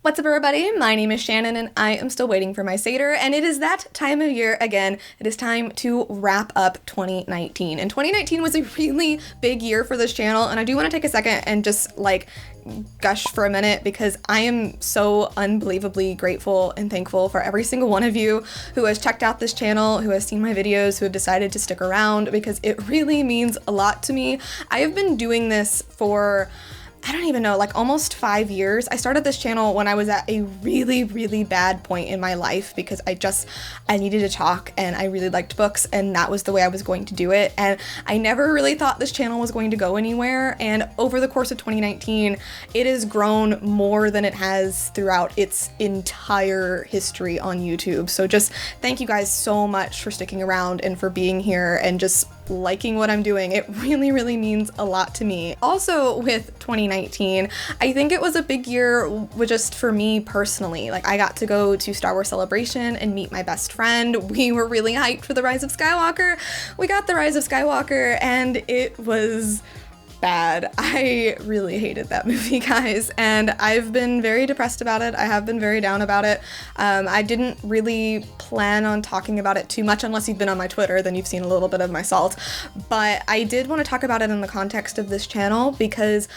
What's up, everybody? My name is Shannon and I am still waiting for my Satyr, and it is that time of year again. It is time to wrap up 2019. And 2019 was a really big year for this channel, and I do want to take a second and just gush for a minute because I am so unbelievably grateful and thankful for every single one of you who has checked out this channel, who has seen my videos, who have decided to stick around, because it really means a lot to me. I have been doing this for, I don't even know, almost 5 years. I started this channel when I was at a really, really bad point in my life because I needed to talk and I really liked books, and that was the way I was going to do it. And I never really thought this channel was going to go anywhere. And over the course of 2019, it has grown more than it has throughout its entire history on YouTube. So just thank you guys so much for sticking around and for being here and just liking what I'm doing. It really, really means a lot to me. Also with 2019, I think it was a big year just for me personally. I got to go to Star Wars Celebration and meet my best friend. We were really hyped for The Rise of Skywalker. We got The Rise of Skywalker and it was bad. I really hated that movie, guys, and I've been very depressed about it. I have been very down about it. I didn't really plan on talking about it too much. Unless you've been on my Twitter, then you've seen a little bit of my salt, but I did want to talk about it in the context of this channel because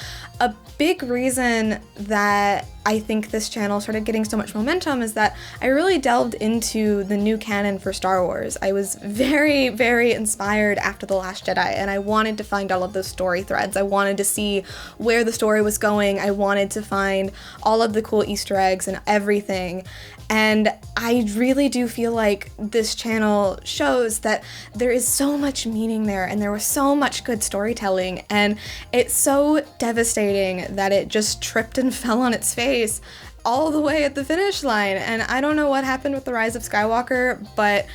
a big reason that I think this channel started getting so much momentum is that I really delved into the new canon for Star Wars. I was very, very inspired after The Last Jedi, and I wanted to find all of those story threads. I wanted to see where the story was going. I wanted to find all of the cool Easter eggs and everything. And I really do feel like this channel shows that there is so much meaning there, and there was so much good storytelling, and it's so devastating that it just tripped and fell on its face all the way at the finish line. And I don't know what happened with The Rise of Skywalker, but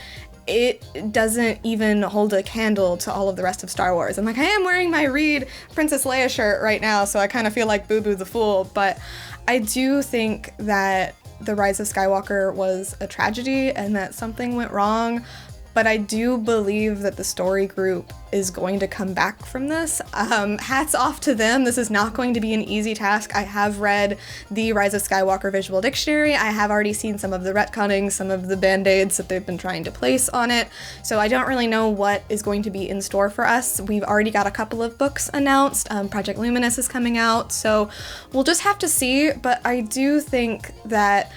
it doesn't even hold a candle to all of the rest of Star Wars. And I am wearing my Reed Princess Leia shirt right now, so I kind of feel like Boo Boo the Fool, but I do think that The Rise of Skywalker was a tragedy and that something went wrong, but I do believe that the story group is going to come back from this. Hats off to them. This is not going to be an easy task. I have read the Rise of Skywalker visual dictionary. I have already seen some of the retconning, some of the band-aids that they've been trying to place on it, so I don't really know what is going to be in store for us. We've already got a couple of books announced. Project Luminous is coming out, so we'll just have to see, but I do think that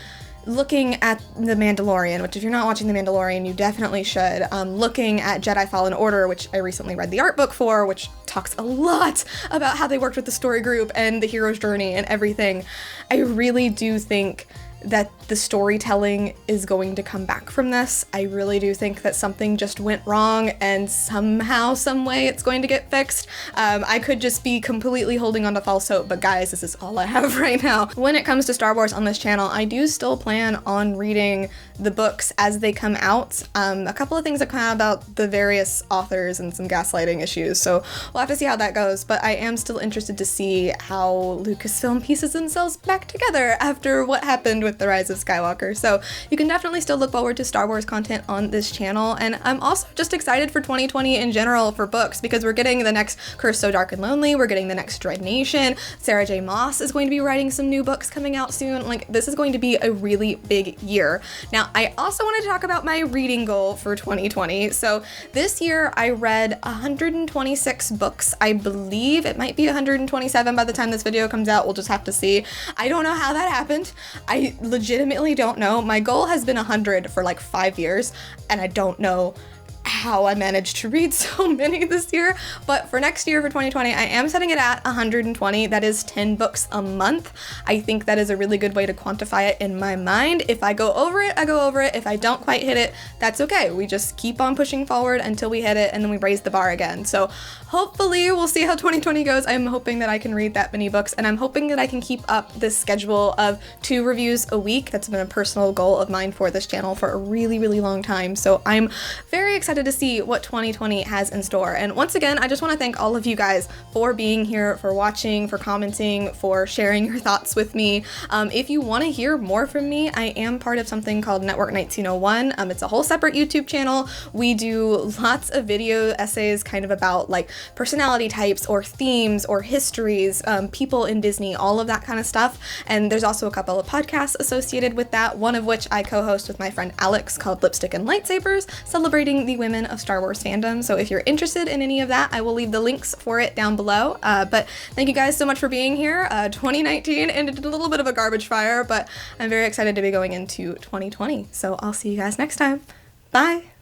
looking at The Mandalorian, which if you're not watching The Mandalorian, you definitely should. Looking at Jedi Fallen Order, which I recently read the art book for, which talks a lot about how they worked with the story group and the hero's journey and everything. I really do think that the storytelling is going to come back from this. I really do think that something just went wrong and somehow, some way it's going to get fixed. I could just be completely holding on to false hope, but guys, this is all I have right now. When it comes to Star Wars on this channel, I do still plan on reading the books as they come out. A couple of things that come out about the various authors and some gaslighting issues, so we'll have to see how that goes, but I am still interested to see how Lucasfilm pieces themselves back together after what happened with The Rise of Skywalker. So you can definitely still look forward to Star Wars content on this channel, and I'm also just excited for 2020 in general for books, because we're getting the next Curse So Dark and Lonely, we're getting the next Dread Nation, Sarah J. Maas is going to be writing some new books coming out soon. This is going to be a really big year. Now, I also wanted to talk about my reading goal for 2020. So this year I read 126 books. I believe it might be 127 by the time this video comes out. We'll just have to see. I don't know how that happened. I legitimately don't know. My goal has been 100 for 5 years, and I don't know how I managed to read so many this year, but for next year, for 2020, I am setting it at 120. That is 10 books a month. I think that is a really good way to quantify it in my mind. If I go over it, I go over it. If I don't quite hit it, that's okay. We just keep on pushing forward until we hit it, and then we raise the bar again. So hopefully we'll see how 2020 goes. I'm hoping that I can read that many books, and I'm hoping that I can keep up this schedule of 2 reviews a week. That's been a personal goal of mine for this channel for a really, really long time. So I'm very excited to see what 2020 has in store. And once again, I just want to thank all of you guys for being here, for watching, for commenting, for sharing your thoughts with me. If you want to hear more from me, I am part of something called Network 1901. It's a whole separate YouTube channel. We do lots of video essays kind of about personality types or themes or histories, people in Disney, all of that kind of stuff. And there's also a couple of podcasts associated with that, one of which I co-host with my friend Alex called Lipstick and Lightsabers, celebrating the women of Star Wars fandom. So if you're interested in any of that, I will leave the links for it down below. But thank you guys so much for being here. 2019 ended a little bit of a garbage fire, but I'm very excited to be going into 2020. So I'll see you guys next time. Bye!